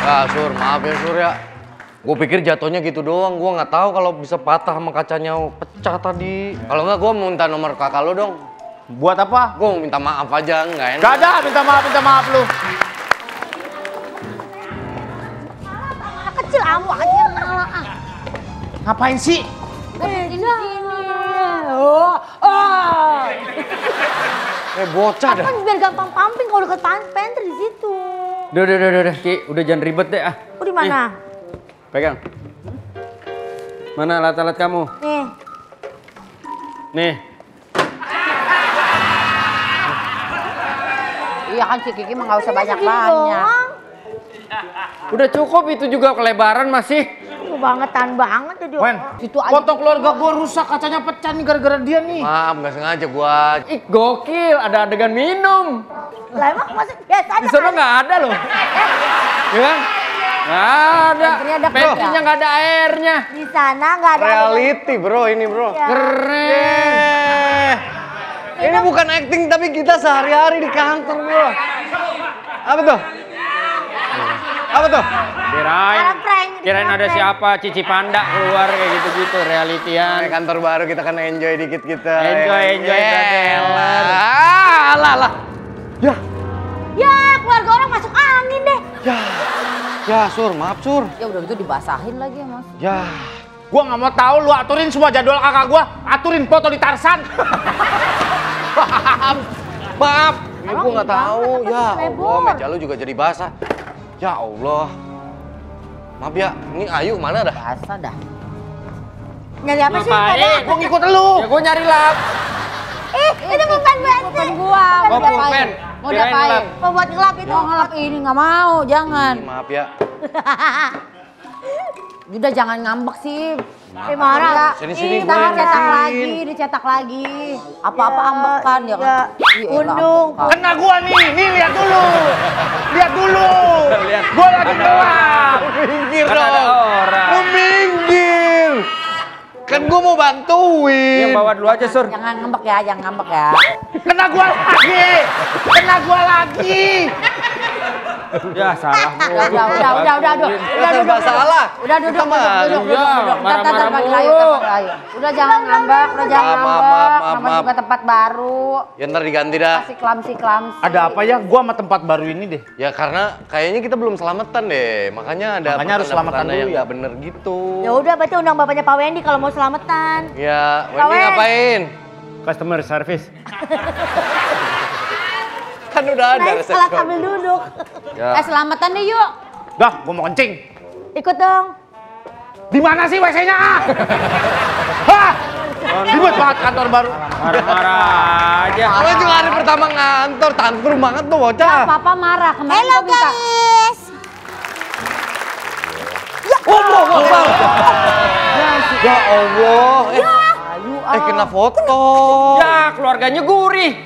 Ya Sur, maaf ya Sur ya. Gue pikir jatuhnya gitu doang, gue nggak tahu kalau bisa patah sama kacanya pecah tadi. Kalau nggak gue mau minta nomor kakak lo dong. Buat apa? Gue mau minta maaf aja, nggak enak. Gak ada, minta maaf lu. Anak kecil amu aja malah. Ngapain sih? Ini. Bocah dah. Kan biar gampang pumping kalau deket pantry di situ. Udah, Ki. Udah jangan ribet deh ah. Oh di mana? Pegang. Mana alat-alat kamu? Nih. Nih. Iya kan si Kiki mah nggak usah Segini banyak-banyak. doang. Udah cukup itu juga kelebaran masih. Kebangetan banget jadi. Wen, Situ aja. foto keluarga gua rusak, kacanya pecah nih gara-gara dia nih. Maaf, nggak sengaja gue. Ih, gokil, ada adegan minum. Lah emang masih biasa aja. Di sana nggak ada loh. Ya kan? Nggak ada. Pantry ada Pantry-nya nggak ada airnya. Di sana nggak ada. Reality bro, ini bro. Ya. Keren. Ini bukan acting tapi kita sehari-hari di kantor bro. Apa tuh? Apa tuh? Kirain ada siapa, Cici Panda keluar kayak gitu-gitu, realitian. Di kantor baru kita kan enjoy dikit kita. Enjoy, brother. Alah. Ya, Ya keluarga orang masuk angin deh. ya Sur, maaf Sur. Ya udah gitu dibasahin lagi ya Mas. Ya, Gua nggak mau tahu, lu aturin semua jadwal kakak gua, aturin foto di Tarsan. maaf. Ini Emang gue nggak ini tahu. banget, Ya apa Allah, sih, meja lu juga jadi basah. Ya Allah. Maaf ya, ini Ayu mana dah? Biasa dah. Nyari apa sih? Ngapain? Ada. Gua ngikut lu. Ya gue nyari lap. Ini bukan Bukan gua, mau Oh, diapain? pulpen. Mau Kirain diapain? lap. Mau buat ngelap itu. Mau ngelap ini nggak mau, jangan. Maaf ya. Udah jangan ngambek sih. Marah. Sini, Ntar gue dicetak yang lagi, dicetak lagi. Apa-apa ambekan ya kan? Ih, elah, Undung. ambekan. Kena gua nih lihat dulu. Lihat dulu. Gua lagi doang. Minggir Kan ada orang. Lu minggir. Kan gue mau bantuin. Yang bawa dulu aja, Sur. Jangan ngambek ya, jangan ngambek ya. Kena gua lagi. Kena gua lagi. Ya, salah. Udah, Nggak salah. Udah duduk, Kita mah. duduk. Iya, marah-marah Bagi mulu. layu, bagi layu. Udah jangan ngambek, udah jangan Maaf, ngambek. maaf, Nama maaf. juga tempat baru. Ya ntar diganti dah. Kasih klamsi. Ada apa ya? Gua sama tempat baru ini deh. Ya karena kayaknya kita belum selamatan deh. Makanya ada Makanya harus selamatan pertanda-pertanda dulu yang ya. nggak bener gitu. Ya udah berarti undang bapaknya Pak Wendy kalau mau selamatan. Ya, Wendy Kawen. ngapain? Customer service. Kan udah ada Naik setelah resepsi. sambil duduk. Ya. Selamatan deh yuk. Dah, gua mau kencing. Ikut dong. Di mana sih WC-nya? Hah? Ribet banget kantor baru. Marah-marah aja. Lo juga hari pertama ngantor, tantrum banget tuh bocah. Papa marah kemarin. Halo gua minta. guys. Oh, bro. Ya Allah. Kena foto. Ya, keluarganya gurih.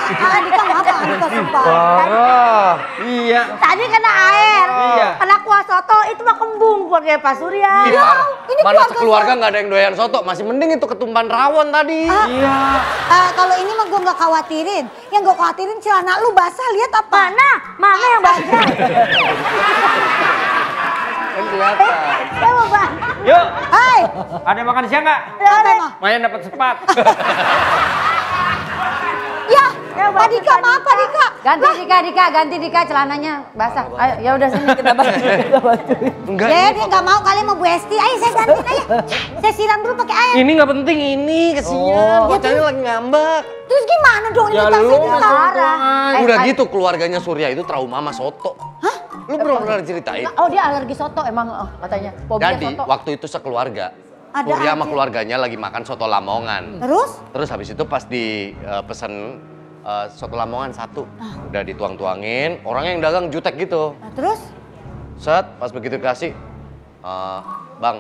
Andika ngapa? Andika sumpah. Parah. Iya. Tadi kena air. Iya. Kena kuah soto itu mah kembung keluarga Pak Surya. Ih, parah. ini Mana keluarga sekeluarga nggak ada yang doyan soto. Masih mending itu ketumpan rawon tadi. Iya. Kalau ini mah gue nggak khawatirin. Yang gue khawatirin celana lu basah, lihat apa? Mana yang basah? Kan kelihatan. Saya mau bahas. Yuk, Hai, ada makan siang nggak? apa mah? Mayan dapat sepat. Ya, Pak Dika, maaf Pak Dika. Ganti Dika celananya basah. Ayo, ya udah sini kita bantuin. Enggak. Ya dia nggak mau, kalian mau Bu Esti. Ayo saya gantiin aja. Saya siram dulu pakai air. Ini nggak penting, ini kesian. Bocahnya lagi ngambek. Terus gimana dong? Ya Ini tasnya lu di masuk tangan. Udah gitu keluarganya Surya itu trauma sama soto. Hah? Lu belum pernah ceritain? Oh dia alergi soto emang katanya. Fobia Jadi soto. waktu itu sekeluarga, Ada Surya sama aja. keluarganya lagi makan soto Lamongan. Terus? Habis itu pas pesen soto Lamongan satu, udah dituang-tuangin, orangnya yang dagang jutek gitu. Nah, terus? Set, pas begitu dikasih, bang,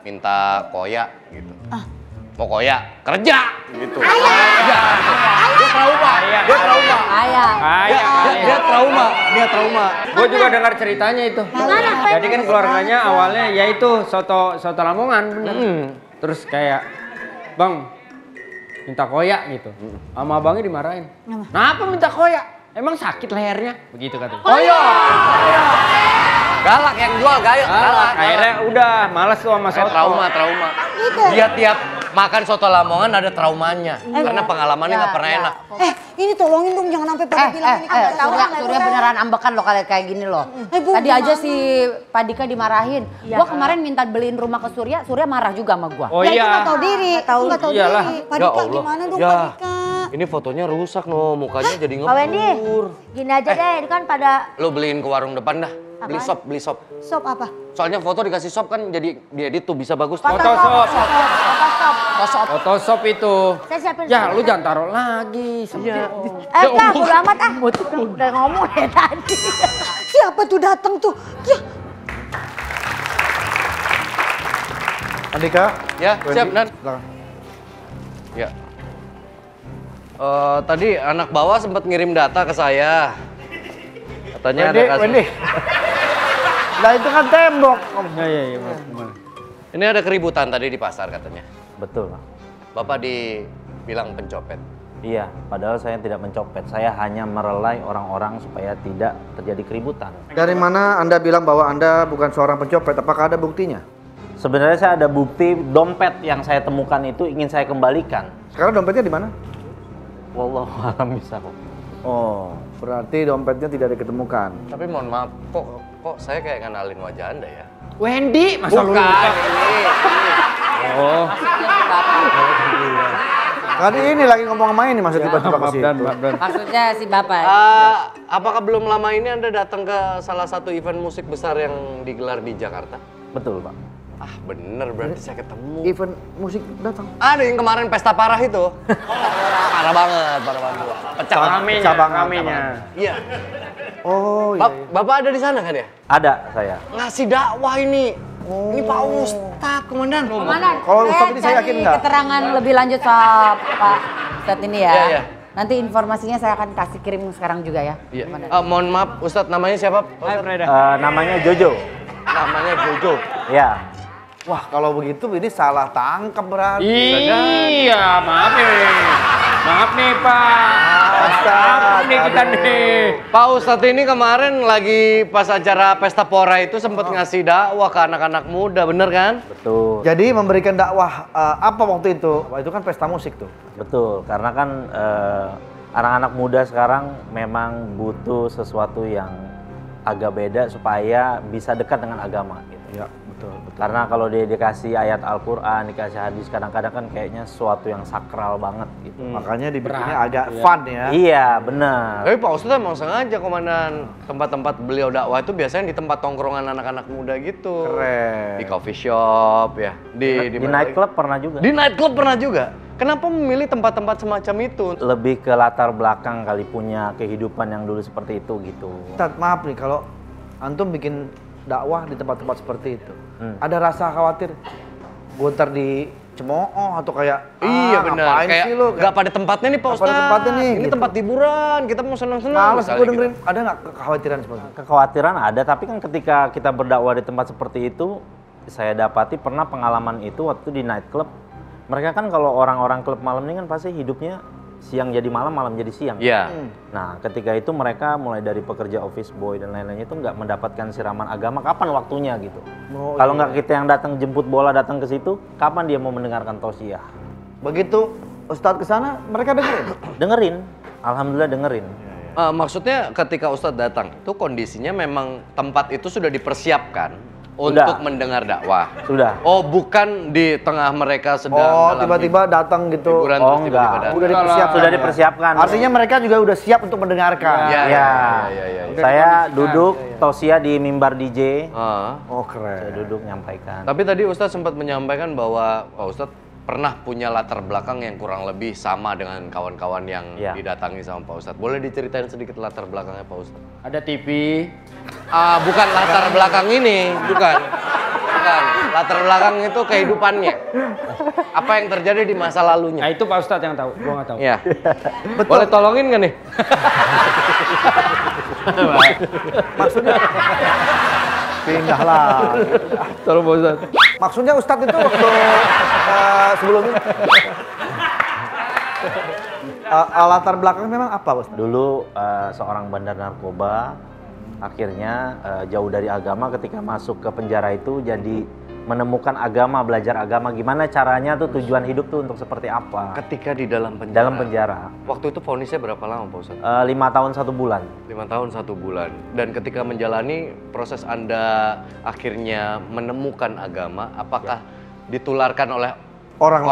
minta koya gitu. Mau koya, kerja gitu. Dia trauma, dia trauma. Ayah. Dia trauma, dia trauma. Gue juga dengar ceritanya itu. Jadi kan keluarganya awalnya ya itu soto Lamongan bener. Terus kayak, bang minta koyak gitu. Sama abangnya dimarahin. Kenapa minta koyak? emang sakit lehernya? Begitu katanya. Oh iya. Galak yang jual, galak. Akhirnya udah malas tuh sama soto. Trauma. Gitu. Dia tiap makan soto Lamongan ada traumanya. Karena pengalamannya nggak pernah enak. Ini tolongin dong jangan sampai pada bilang ini Surya beneran ambekan loh kayak gini loh. Bu, Tadi aja gimana? si Pak Dika dimarahin. Gua kemarin minta beliin rumah ke Surya marah juga sama gua. Oh Ya, itu iya. nggak tahu diri. Nggak tahu Iyalah. diri. Pak Ya Dika Allah. gimana dong Ya. Pak Dika? Ini fotonya rusak no, mukanya jadi Pak Wendy, ngebur. gini aja deh, ini kan pada Lo beliin ke warung depan dah. Beli sop. Sop apa? Soalnya foto dikasih sop kan jadi diedit tuh bisa bagus. Photoshop. Kosop. Photoshop itu. saya siapin. Ya lu jangan taruh lagi. Iya. Kak, bodo amat ah. Udah ngomong ya tadi. Siapa tuh datang tuh? Ya, Andika. Ya, Wendy, siap, Nan. silakan. Ya. Tadi anak bawah sempat ngirim data ke saya. Katanya ada kasus. Wendy. Nah itu kan tembok. Iya. Ini ada keributan tadi di pasar katanya. Betul, Pak. Bapak dibilang pencopet. Iya, padahal saya tidak mencopet. Saya hanya merelai orang-orang supaya tidak terjadi keributan. Dari mana Anda bilang bahwa Anda bukan seorang pencopet? Apakah ada buktinya? Sebenarnya saya ada bukti dompet yang saya temukan itu ingin saya kembalikan. Sekarang dompetnya di mana? Wallahualam bisa kok. Oh, berarti dompetnya tidak diketemukan. Tapi mohon maaf, kok saya kayak ngenalin wajah Anda ya? Wendy, masa lu lupa? Oh, Kan ini lagi ngomong sama ini maksud tiba-tiba ke situ. Maksudnya si Bapak. Apakah belum lama ini Anda datang ke salah satu event musik besar yang digelar di Jakarta? Betul, Pak. Ah bener, berarti saya ketemu. Event musik datang. Ada yang kemarin pesta parah itu. Parah banget. Pecah ramenya. Ramenya. Iya. Oh iya. Bapak ada di sana kan ya? Ada saya. Ngasih dakwah ini. Ini Pak Ustadz, Komandan. Komandan, Kalau Ustadz ini saya yakin nggak? keterangan lebih lanjut soal Pak Ustadz ini ya. Iya. Nanti informasinya saya akan kasih kirim sekarang juga ya. Iya. Mohon maaf, Ustadz namanya siapa? Namanya Jojo. Namanya Jojo. Ya. Wah kalau begitu ini salah tangkap berarti. Iya, maaf nih Pak. Maaf nih kita nih. Pak Ustadz ini kemarin lagi pas acara pesta pora itu sempat ngasih dakwah ke anak-anak muda, bener kan? Betul. Jadi memberikan dakwah apa waktu itu? Wah, itu kan pesta musik tuh. Betul, karena kan anak-anak muda sekarang memang butuh sesuatu yang agak beda supaya bisa dekat dengan agama gitu. Ya, betul. Karena kalau dia dikasih ayat Al-Qur'an, dikasih hadis kadang-kadang kan kayaknya sesuatu yang sakral banget gitu. Makanya dibikinnya agak fun ya. Iya, benar. Tapi Pak Ustadz emang sengaja, Komandan. Tempat-tempat beliau dakwah itu biasanya di tempat tongkrongan anak-anak muda gitu. Keren. Di coffee shop ya. Di nightclub pernah juga. Di nightclub pernah juga. Kenapa memilih tempat-tempat semacam itu? Lebih ke latar belakang kali punya kehidupan yang dulu seperti itu gitu. Ustadz, maaf nih kalau antum bikin dakwah di tempat-tempat seperti itu. Ada rasa khawatir gue ntar dicemooh atau kayak Iya benar. ngapain Kayak sih lu? nggak pada tempatnya nih Pak Nggak pada Ustadz. tempatnya nih, Ini gitu. tempat hiburan. Kita mau senang-senang. Males misalnya gue gitu. dengerin, ada nggak kekhawatiran seperti itu? Kekhawatiran ada, tapi kan ketika kita berdakwah di tempat seperti itu, saya dapati pernah pengalaman itu waktu di nightclub. Mereka kan kalau orang-orang klub malam ini kan pasti hidupnya siang jadi malam, malam jadi siang. Iya. Nah, ketika itu mereka mulai dari pekerja office boy dan lain-lainnya itu nggak mendapatkan siraman agama. Kapan waktunya gitu? Oh, Kalau iya. nggak kita yang datang jemput bola datang ke situ, kapan dia mau mendengarkan tausiah? Begitu Ustadz kesana, mereka dengerin? Dengerin, alhamdulillah dengerin. Maksudnya ketika Ustadz datang, itu kondisinya memang tempat itu sudah dipersiapkan Sudah. untuk mendengar dakwah. Sudah. Oh, bukan di tengah mereka sedang Oh, dalam tiba-tiba datang gitu. hiburan Oh, terus tiba-tiba enggak. datang. Udah dipersiapkan. Sudah ya? dipersiapkan. Artinya mereka juga udah siap untuk mendengarkan. Ya, Ya, ya. saya duduk tausiah di mimbar DJ. Oh, Saya keren. duduk nyampaikan. Tapi tadi Ustadz sempat menyampaikan bahwa Pak Ustadz pernah punya latar belakang yang kurang lebih sama dengan kawan-kawan yang Ya. didatangi sama Pak Ustadz. Boleh diceritain sedikit latar belakangnya Pak Ustadz? Ada TV. Bukan latar belakang ini, bukan. Latar belakang itu kehidupannya. Apa yang terjadi di masa lalunya? Nah itu Pak Ustadz yang tahu, gua nggak tahu. Iya. Boleh tolongin nggak nih? Maksudnya pindahlah. Tolong Pak Ustadz. Maksudnya Ustadz itu waktu sebelumnya Latar belakang memang apa, Bos? Dulu seorang bandar narkoba, akhirnya jauh dari agama, ketika masuk ke penjara itu jadi menemukan agama, belajar agama, gimana caranya tuh, tujuan hidup tuh untuk seperti apa. Ketika di dalam penjara. Dalam penjara. Waktu itu vonisnya berapa lama Pak Ustadz? 5 tahun 1 bulan. 5 tahun 1 bulan. Dan ketika menjalani proses Anda akhirnya menemukan agama, apakah ditularkan oleh Orang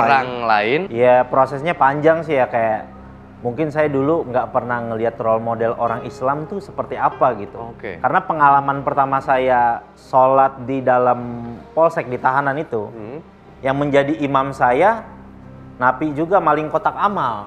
lain? Ya prosesnya panjang sih ya, kayak mungkin saya dulu nggak pernah ngelihat role model orang Islam tuh seperti apa gitu. Oke. Karena pengalaman pertama saya sholat di dalam polsek di tahanan itu, yang menjadi imam saya, napi juga maling kotak amal.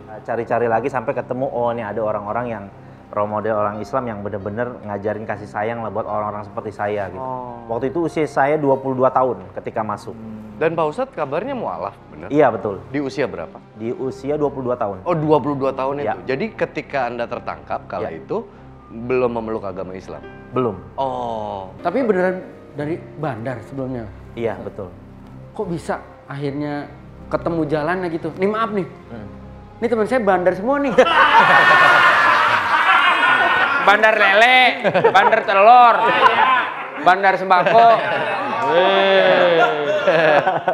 Nah, cari-cari lagi sampai ketemu, oh ini ada orang-orang yang role model orang Islam yang bener-bener ngajarin kasih sayang lah buat orang-orang seperti saya gitu. Waktu itu usia saya 22 tahun ketika masuk. Dan Pak Ustadz kabarnya mualaf, benar? Iya betul. Di usia berapa? Di usia 22 tahun. Oh 22 tahun Ya. itu. Jadi ketika Anda tertangkap kala Ya. itu belum memeluk agama Islam? Belum. Oh. Tapi beneran dari bandar sebelumnya. Iya betul. Kok bisa akhirnya ketemu jalannya gitu? Nih maaf nih. Ini teman saya bandar semua nih. Bandar lele, bandar telur, bandar sembako.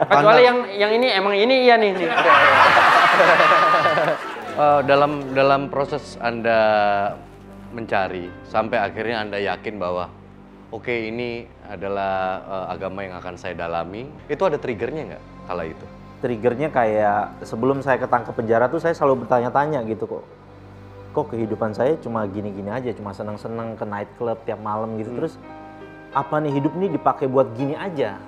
Kecuali yang ini emang ini iya nih. Dalam proses Anda mencari sampai akhirnya Anda yakin bahwa oke, ini adalah agama yang akan saya dalami, itu ada triggernya nggak kala itu? Triggernya kayak sebelum saya ketangkep penjara tuh saya selalu bertanya-tanya gitu, kok kehidupan saya cuma gini-gini aja, cuma senang-senang ke nightclub tiap malam gitu. Terus apa nih, hidup nih dipakai buat gini aja.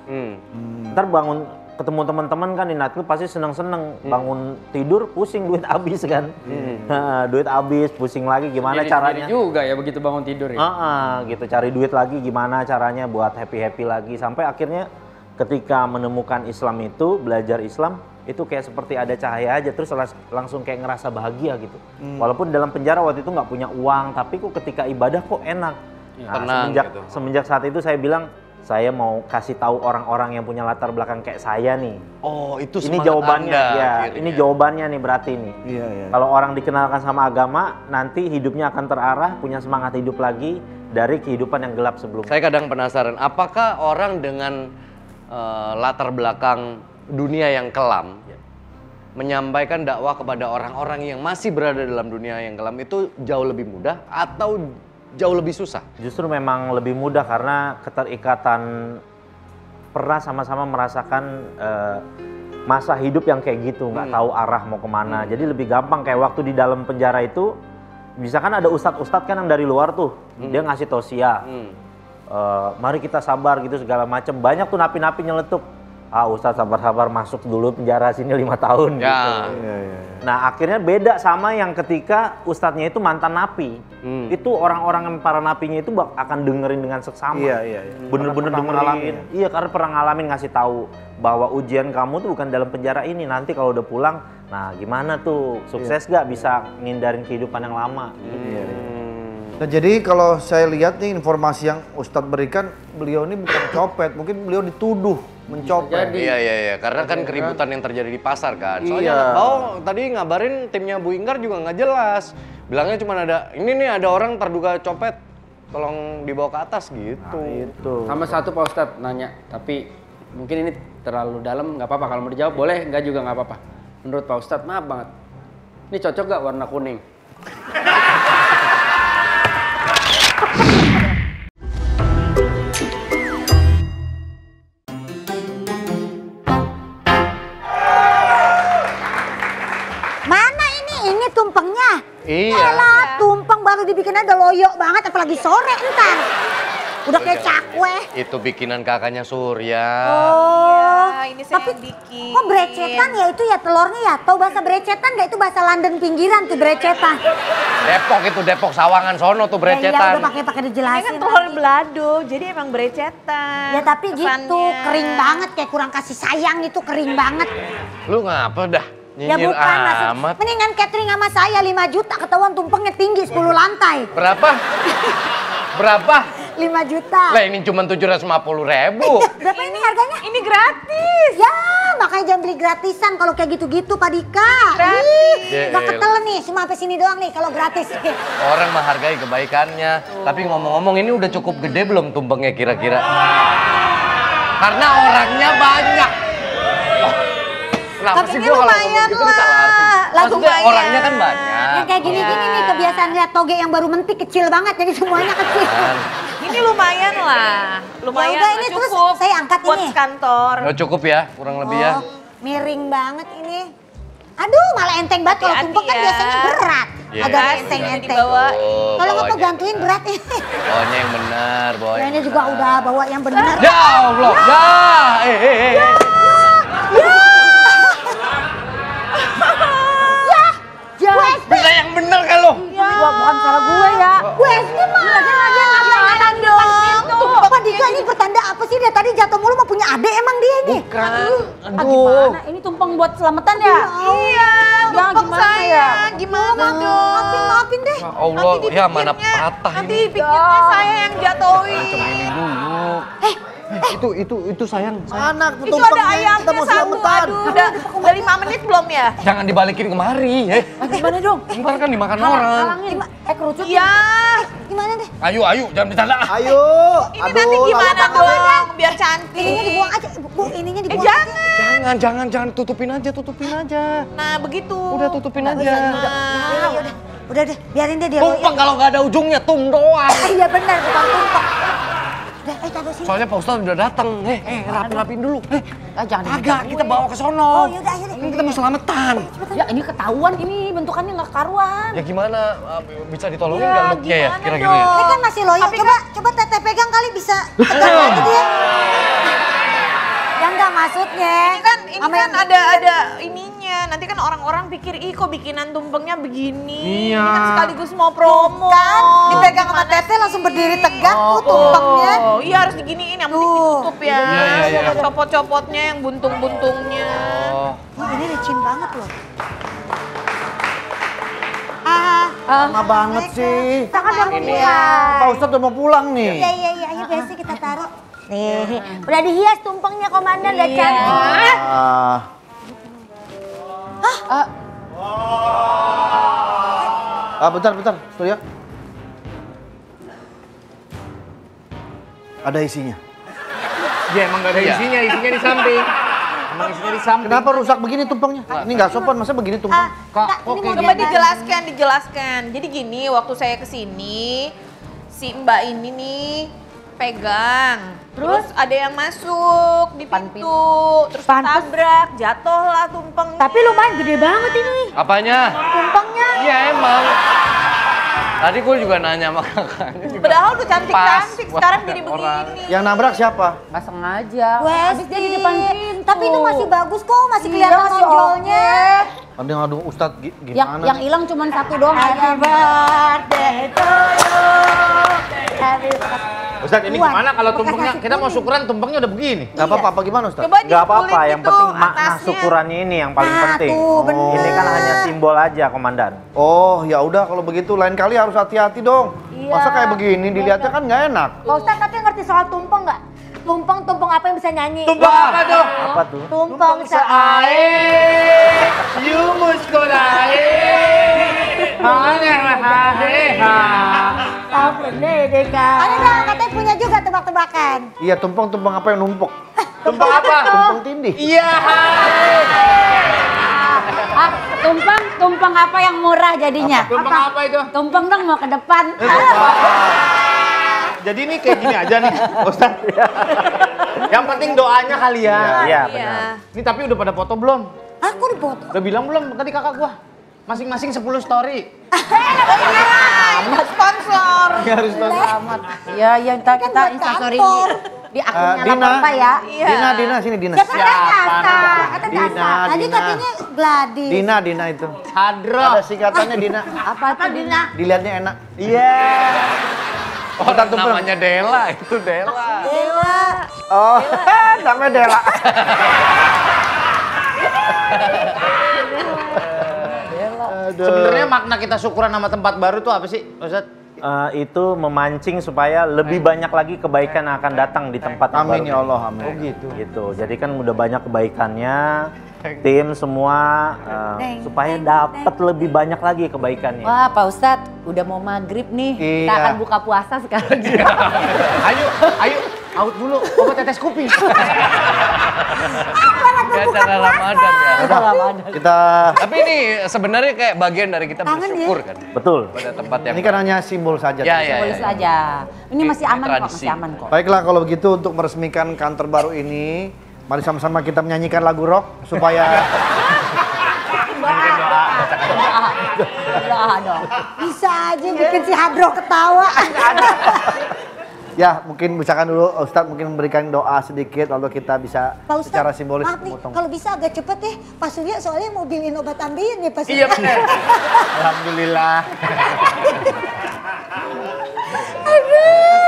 Ntar bangun ketemu teman-teman kan di nightclub pasti senang-senang, bangun tidur pusing, duit habis kan. Duit habis, pusing lagi gimana caranya. Juga ya begitu bangun tidur ya. Gitu, cari duit lagi gimana caranya buat happy-happy lagi, sampai akhirnya ketika menemukan Islam itu, belajar Islam itu kayak seperti ada cahaya aja, terus langsung kayak ngerasa bahagia gitu. Walaupun dalam penjara waktu itu nggak punya uang, tapi kok ketika ibadah kok enak. Tenang gitu. Semenjak saat itu saya bilang, saya mau kasih tahu orang-orang yang punya latar belakang kayak saya nih. Oh, itu Ini semangat jawabannya Anda, ya, akhirnya. ini jawabannya nih berarti nih. Iya, iya. Kalau orang dikenalkan sama agama, nanti hidupnya akan terarah, punya semangat hidup lagi dari kehidupan yang gelap sebelumnya. Saya kadang penasaran, apakah orang dengan latar belakang dunia yang kelam menyampaikan dakwah kepada orang-orang yang masih berada dalam dunia yang kelam itu jauh lebih mudah atau jauh lebih susah? Justru memang lebih mudah karena keterikatan, pernah sama-sama merasakan masa hidup yang kayak gitu, nggak tahu arah mau kemana. Jadi lebih gampang, kayak waktu di dalam penjara itu, bisa kan ada ustadz-ustadz kan yang dari luar tuh, dia ngasih tausiah. Mari kita sabar gitu segala macam. Banyak tuh napi-napi nyeletuk. Ustadz sabar-sabar, masuk dulu penjara sini 5 tahun Ya. gitu. Nah akhirnya beda sama yang ketika ustadznya itu mantan napi. Itu orang-orang yang para napinya itu akan dengerin dengan seksama. Iya. Bener-bener Karena pernah dengerin. Iya, karena pernah ngalamin, ngasih tahu bahwa ujian kamu tuh bukan dalam penjara ini. Nanti kalau udah pulang, nah gimana tuh, sukses gak bisa ngindarin kehidupan yang lama. Nah jadi kalau saya lihat nih informasi yang Ustadz berikan, beliau ini bukan copet, mungkin beliau dituduh mencopet. Iya, karena kan keributan yang terjadi di pasar kan. Soalnya Iya. tadi ngabarin timnya Bu Inggar juga nggak jelas. Bilangnya cuma ini nih ada orang terduga copet, tolong dibawa ke atas gitu. Itu. Sama satu Pak Ustadz nanya, tapi mungkin ini terlalu dalam, nggak apa-apa. Kalau mau dijawab boleh, nggak juga nggak apa-apa. Menurut Pak Ustadz, maaf banget. Ini cocok nggak warna kuning? Mana ini tumpengnya? Iya. Elah, tumpeng baru dibikin ada loyo banget, apalagi sore ntar. Udah kayak cakwe. Itu bikinan kakaknya Surya. Oh, ini saya tapi yang bikin. kok brecetan ya itu ya telurnya ya? Tahu bahasa brecetan nggak, itu bahasa London pinggiran tuh brecetan. Depok itu, Depok Sawangan sono tuh Ya, iya, brecetan. udah pakai Ini dijelasin. kan telur belado, jadi emang brecetan. Ya tapi gitu, kesannya. kering banget, kayak kurang kasih sayang itu, kering banget. Lu ngapa dah? Ya Nyinyir bukan, maksud, amat. mendingan catering sama saya 5 juta, ketahuan tumpengnya tinggi 10 lantai. Berapa? Berapa? 5 juta. Lah ini cuma 750.000. Berapa ini harganya? Ini gratis. Ya, makanya jangan beli gratisan kalau kayak gitu-gitu Pak Dika. Gratis. Ih, gak ketelen nih, cuma sampai sini doang nih kalau gratis. Orang menghargai kebaikannya. Tapi ngomong-ngomong ini udah cukup gede belum tumpengnya kira-kira? Karena orangnya banyak. Wah, kenapa Tapi sih ini gua kalau lumayan ngomong gitu kan salah arti? lah. Maksudnya Lumayan. orangnya kan banyak. Yang kayak gini-gini nih kebiasaan lihat toge yang baru mentik kecil banget, jadi semuanya kecil. Ini lumayan lah. Lumayan Ya udah, lah, ini terus cukup. saya angkat buat ini. kantor. Oh, cukup ya, kurang lebih ya. Oh, miring banget ini. Aduh, malah enteng banget kalau Hati-hati tumpeng kan ya. biasanya berat. Iya. Agak Kasih, enteng-enteng. dibawa. Oh, Kalau nggak bawanya. gantuin berat ini. Bawanya yang benar, bawanya. Kayaknya juga udah bawa yang benar. Ya Allah, ya. Bisa yang benar kan lo? Bukan salah gue ya. Gue SD mah. Lagian ngapain dong? Pak Dika ini pertanda apa sih? Dia tadi jatuh mulu mau punya adik emang dia ini. Bukan. Ah, gimana? Ini tumpeng buat selamatan ya? Iya, Ya, tumpeng gimana saya. ya? Gimana dong? Maafin deh. Ya Allah, ya mana patah Nanti ini. pikirnya saya yang jatuhin. Ini dulu. Itu sayang. Mana Itu ada ayamnya satu. Aduh, udah 5 menit belum ya? Jangan dibalikin kemari, Gimana dong? Ntar kan dimakan orang. Halangin. Kerucut. Iya. Gimana deh? Ayo, jangan bercanda. Ayo. Ini nanti gimana dong? Biar cantik. Ininya dibuang aja. Bu, ininya dibuang aja. Jangan. Jangan, tutupin aja. Nah, begitu. Udah tutupin Nah, aja. udah deh, biarin deh dia. Tumpeng kalau nggak ada ujungnya, tum doang. Iya benar, bukan tumpeng. Udah, taruh sini. Soalnya Pak Ustadz udah datang. Rapiin dulu. Jangan Agak, kita bawa ke sono. Oh, yaudah, ayo deh. Ini kita mau selamatan. Ya ini ketahuan, ini bentukannya nggak karuan. Ya gimana? Bisa ditolongin Ya, nggak looknya ya? gimana Kira-kira ya? dong? Ini kan masih loyo. Coba teteh pegang kali bisa tegang lagi dia. Ya enggak maksudnya. Ini Sama kan yang ada ininya. Nanti kan orang-orang pikir, ih kok bikinan tumpengnya begini. Iya. Ini kan sekaligus mau promo. kan dipegang sama teteh langsung berdiri tegak tuh tumpengnya. Oh, iya harus diginiin, yang penting Tuh. ditutup ya. Iya. Copot-copotnya yang buntung-buntungnya. Oh. Wah, ini licin banget loh. Lama banget sih. Tangan yang Ini. pulang. Pak Ustadz udah mau pulang nih. Iya, ayo biasa kita taruh. Nih, udah dihias tumpengnya komandan, udah cantik. Bentar, Surya. Ada isinya. Ya emang gak ada Iya. isinya di samping. Emang isinya di samping. Kenapa rusak begini tumpengnya? Ini nggak sopan, masa begini tumpeng? Kak, ini mau Coba diapain? dijelaskan. Jadi gini, waktu saya kesini, si Mbak ini nih pegang. Terus ada yang masuk di pintu, terus tabrak, jatuhlah tumpengnya. Tapi lumayan gede banget ini Apanya? tumpengnya. Iya emang. Tadi gue juga nanya sama kakaknya juga. Padahal tuh cantik-cantik, Pas sekarang buat jadi orang. begini. Yang nabrak siapa? Nggak sengaja. Wes, Habis dia di depan pintu. Tapi itu masih bagus kok, masih kelihatan masih nonjolnya. Aduh, Ustadz Yang gimana? hilang cuma satu doang. Happy birthday to you. Happy birthday. Ustadz ini Kuat. gimana kalau Bekas tumpengnya, nasi kita mau kuning. syukuran tumpengnya udah begini. Gak apa-apa, apa gimana Ustadz? Coba Nggak apa-apa, dikulit yang itu penting makna atasnya. syukurannya ini yang paling Nah, penting. tuh, bener. Ini kan hanya simbol aja, Komandan. Oh, ya udah kalau begitu lain kali harus hati-hati dong. Masa kayak begini dilihatnya kan nggak enak. Pak Ustadz tapi ngerti soal tumpeng nggak? Tumpeng apa yang bisa nyanyi? Tumpeng apa tuh? Apa tuh? Tumpeng Ae, yumus korae, Ada dong, katanya punya juga tebak-tebakan. Iya, tumpeng apa yang numpuk? Tumpeng apa? Tumpeng tindih. Iya. Tumpeng apa yang murah jadinya? Tumpeng apa itu? Tumpeng dong mau ke depan. Jadi ini kayak gini aja nih, Ustadz. Yang penting doanya kali ya. Iya, benar. Ini tapi udah pada foto belum? Aku dipoto. Udah bilang belum tadi kakak gua? Masing-masing 10 story. Sponsor. Ya harus tahu. Ya, yang kita buat instastory kantor. di akunnya Dina. apa ya? Iya. Dina, sini Dina. Siapa Dasa? Kata Dina, Dasa. Tadi Dina. katanya Gladys. Dina itu. Hadro. Ada singkatannya Dina. Apa tuh Dina? Dilihatnya enak. Iya. Oh, namanya Dela, itu Dela. Dewa. Oh, namanya Dela. Sebenarnya makna kita syukuran sama tempat baru tuh apa sih, Ustadz? itu memancing supaya lebih banyak lagi kebaikan yang akan datang di tempat yang Amin baru. ya Allah, amin. Oh gitu. Gitu. Jadi kan udah banyak kebaikannya, tim semua supaya dapat lebih banyak lagi kebaikannya. Wah, Pak Ustadz, udah mau maghrib nih. Kita Iya. akan buka puasa sekarang. Ayo, out dulu. Obat tetes kuping. Ya acara Ramadan ya. Kita Tapi ini sebenarnya kayak bagian dari kita bersyukur kan Betul. pada tempat yang ini kan hanya simbol saja. ya, ya, Boleh ya. saja. Ini masih aman kok, tradisi. masih aman kok. Baiklah kalau begitu untuk meresmikan kantor baru ini, mari sama-sama kita menyanyikan lagu rock supaya Doa dong. Bisa aja bikin si Hadro ketawa. ya mungkin misalkan dulu Ustadz mungkin memberikan doa sedikit lalu kita bisa Pak Ustadz, secara simbolis maaf nih, memotong. kalau bisa agak cepet ya. Pak Surya soalnya mau beliin obat ambeien nih Pak Iya Surya. benar. Alhamdulillah.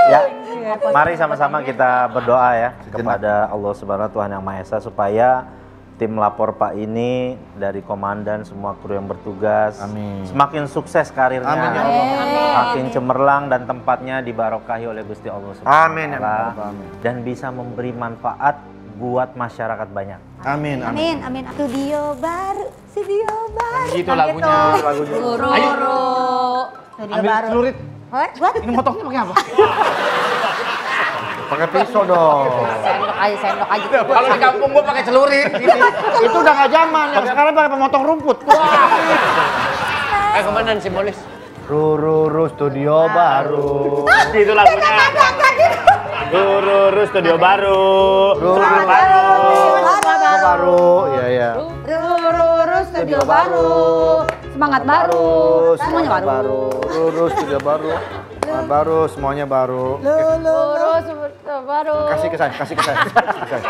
Ya, mari sama-sama kita berdoa ya kepada Allah Subhanahu Tuhan Yang Maha Esa supaya tim lapor Pak ini dari komandan semua kru yang bertugas semakin sukses karirnya, Amin ya Allah. makin cemerlang dan tempatnya dibarokahi oleh Gusti Allah Subhanahu Amin ya wa Ta'ala, Allah. Amin. dan bisa memberi manfaat buat masyarakat banyak. Amin, amin. Amin, amin. Studio baru, studio baru. Gitu lagunya. Guru. Studio baru. Celurit. What? Ini motongnya pakai apa? Pakai pisau dong. Sendok aja. Kalau di kampung gua pakai celurit. Gitu. Itu udah nggak zaman. Yang sekarang pakai pemotong rumput. Komandan simbolis. Ruru studio baru. Itu lagunya. Ruru studio baru. Ruru baru. Iya, iya. Ruru studio baru. Semangat baru. Semuanya baru. Ruru studio baru. Semangat baru, semuanya baru. Ruru studio baru. Kasih ke saya, kasih ke saya. Kasih ke saya.